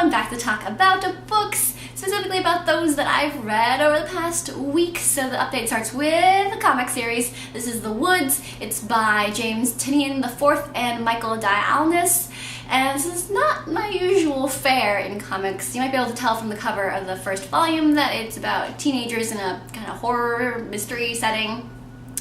I'm back to talk about books, specifically about those that I've read over the past week. So the update starts with a comic series. This is The Woods. It's by James Tynion IV and Michael Dialynas. And this is not my usual fare in comics. You might be able to tell from the cover of the first volume that it's about teenagers in a kind of horror mystery setting.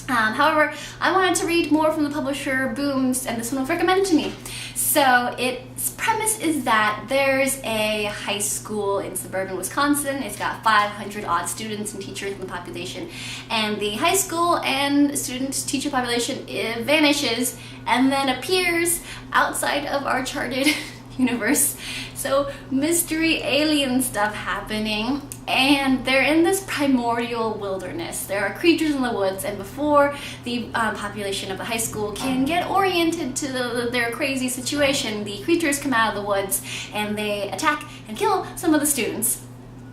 However, I wanted to read more from the publisher Booms, and this one was recommended to me. So its premise is that there's a high school in suburban Wisconsin. It's got 500 odd students and teachers in the population, and the high school and student-teacher population vanishes and then appears outside of our charted universe. So mystery alien stuff happening, and they're in this primordial wilderness. There are creatures in the woods, and before the population of the high school can get oriented to their crazy situation, the creatures come out of the woods and they attack and kill some of the students.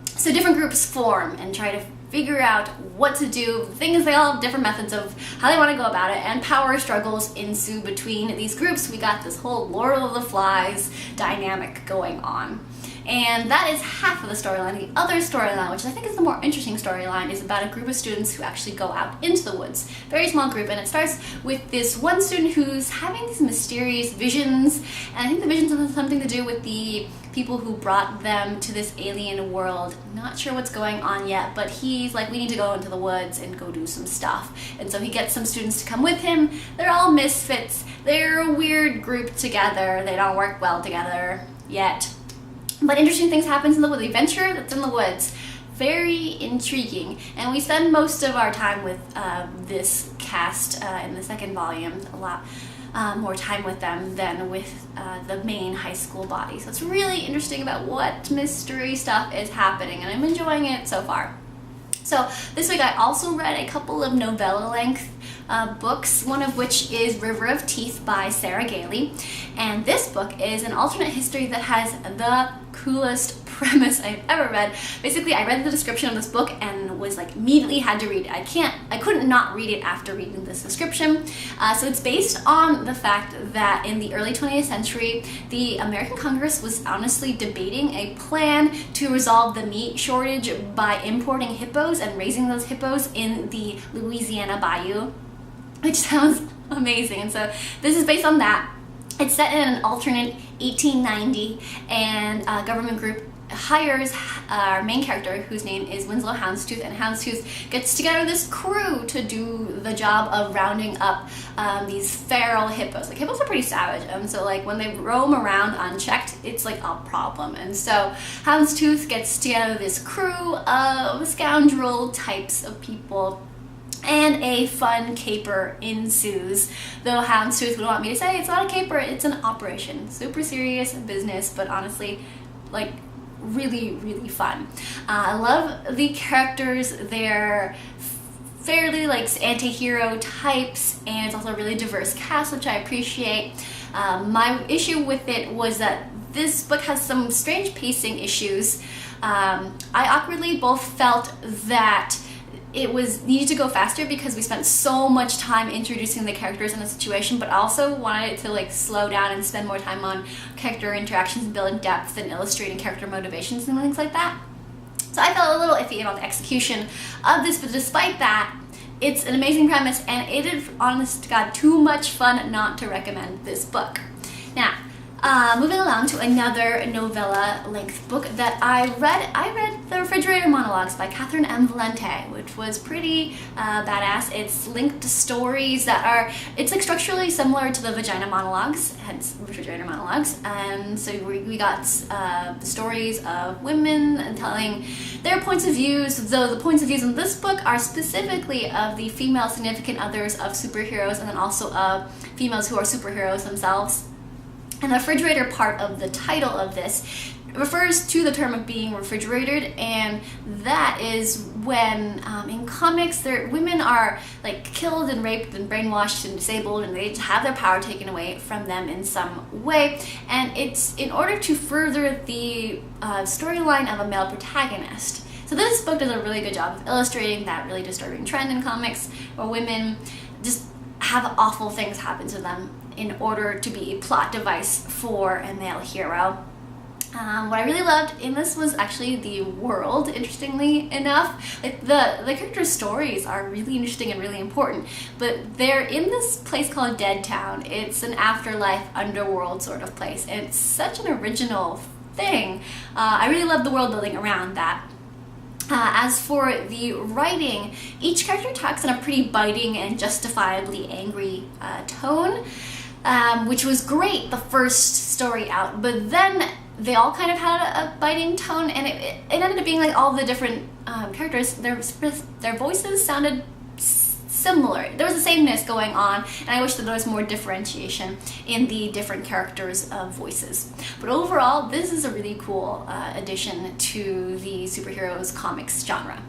So different groups form and try to figure out what to do. The thing is, they all have different methods of how they want to go about it, and power struggles ensue between these groups. We got this whole Lord of the Flies dynamic going on. And that is half of the storyline. The other storyline, which I think is the more interesting storyline, is about a group of students who actually go out into the woods. Very small group, and it starts with this one student who's having these mysterious visions, and I think the visions have something to do with the people who brought them to this alien world. Not sure what's going on yet, but he's like, we need to go into the woods and go do some stuff. And so he gets some students to come with him. They're all misfits. They're a weird group together. They don't work well together yet. But interesting things happen in the woods. The adventure that's in the woods. Very intriguing. And we spend most of our time with this cast in the second volume. A lot more time with them than with the main high school body. So it's really interesting about what mystery stuff is happening, and I'm enjoying it so far. So this week I also read a couple of novella-length books, one of which is River of Teeth by Sarah Gailey. And this book is an alternate history that has the coolest premise I've ever read. Basically, I read the description of this book and was like, immediately had to read it. I couldn't not read it after reading this description. So it's based on the fact that in the early 20th century, the American Congress was honestly debating a plan to resolve the meat shortage by importing hippos and raising those hippos in the Louisiana Bayou, which sounds amazing. And so this is based on that. It's set in an alternate 1890, and a government group hires our main character, whose name is Winslow Houndstooth, and Houndstooth gets together this crew to do the job of rounding up these feral hippos. Like, hippos are pretty savage, so like when they roam around unchecked, it's like a problem. And so Houndstooth gets together this crew of scoundrel types of people, and a fun caper ensues. Though Houndstooth would want me to say it's not a caper, it's an operation. Super serious business, but honestly, like, really, really fun. I love the characters. They're fairly like anti-hero types, and it's also a really diverse cast, which I appreciate. My issue with it was that this book has some strange pacing issues. I awkwardly both felt that it was needed to go faster because we spent so much time introducing the characters in the situation, but also wanted it to like slow down and spend more time on character interactions and building depth and illustrating character motivations and things like that. So I felt a little iffy about the execution of this, but despite that, it's an amazing premise, and it is, honest to God, too much fun not to recommend this book. Now, moving along to another novella-length book that I read The Refrigerator Monologues by Catherynne and Valente, which was pretty badass. It's linked stories that are, it's like structurally similar to the Vagina Monologues, hence Refrigerator Monologues. And so we got the stories of women and telling their points of views, though the points of views in this book are specifically of the female significant others of superheroes, and then also of females who are superheroes themselves. And the refrigerator part of the title of this refers to the term of being refrigerated, and that is when in comics women are like killed and raped and brainwashed and disabled, and they have their power taken away from them in some way. And it's in order to further the storyline of a male protagonist. So this book does a really good job of illustrating that really disturbing trend in comics where women just have awful things happen to them in order to be a plot device for a male hero. What I really loved in this was actually the world, interestingly enough. Like the characters' stories are really interesting and really important, but they're in this place called Dead Town. It's an afterlife, underworld sort of place, and it's such an original thing. I really love the world building around that. As for the writing, each character talks in a pretty biting and justifiably angry tone, which was great the first story out, but then they all kind of had a biting tone, and it ended up being like all the different characters, their voices sounded similar. There was a sameness going on, and I wish that there was more differentiation in the different characters' voices. But overall, this is a really cool addition to the superheroes comics genre.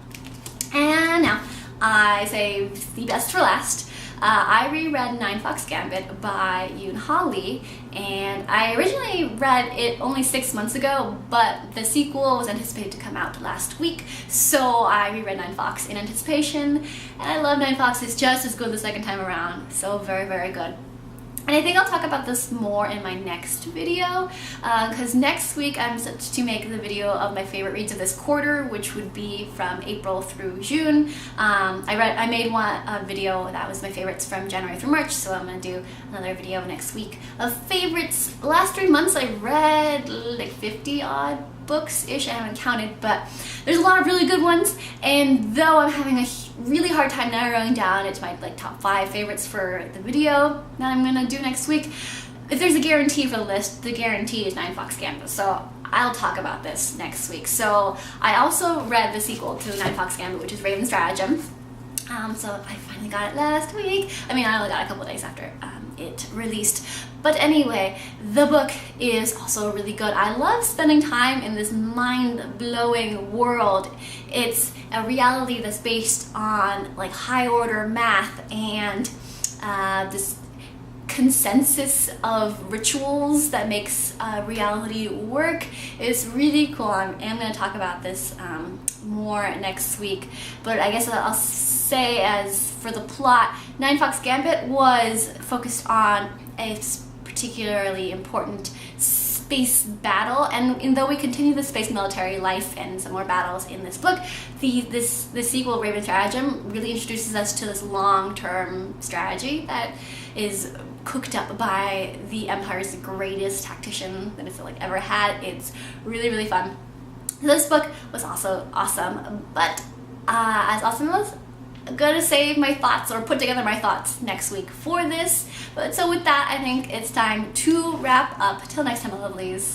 And now, I saved the best for last. I reread Ninefox Gambit by Yoon, and I originally read it only 6 months ago, but the sequel was anticipated to come out last week, so I reread Ninefox in anticipation, and I love Ninefox. It's just as good the second time around, so very, very good. And I think I'll talk about this more in my next video, because next week I'm set to make the video of my favorite reads of this quarter, which would be from April through June. I made a video that was my favorites from January through March, so I'm going to do another video next week of favorites. The last 3 months I read like 50 odd books-ish. I haven't counted, but there's a lot of really good ones, and though I'm having a really hard time narrowing down it to my top 5 favorites for the video that I'm gonna do next week, if there's a guarantee for the list, the guarantee is Ninefox Gambit, so I'll talk about this next week. So I also read the sequel to Ninefox Gambit, which is Raven's Stratagem. So I finally got it last week. I mean, I only got it a couple days after it released. But anyway, the book is also really good. I love spending time in this mind-blowing world. It's a reality that's based on like high-order math and this consensus of rituals that makes reality work. Is really cool. I am going to talk about this more next week, but I guess I'll say, as for the plot, Ninefox Gambit was focused on a particularly important space battle, and though we continue the space military life and some more battles in this book, the sequel, Raven's Stratagem, really introduces us to this long-term strategy that is cooked up by the Empire's greatest tactician that it's like ever had. It's really, really fun. This book was also awesome, but as awesome as I'm gonna save my thoughts or put together my thoughts next week for this. But so with that, I think it's time to wrap up. Till next time, my lovelies.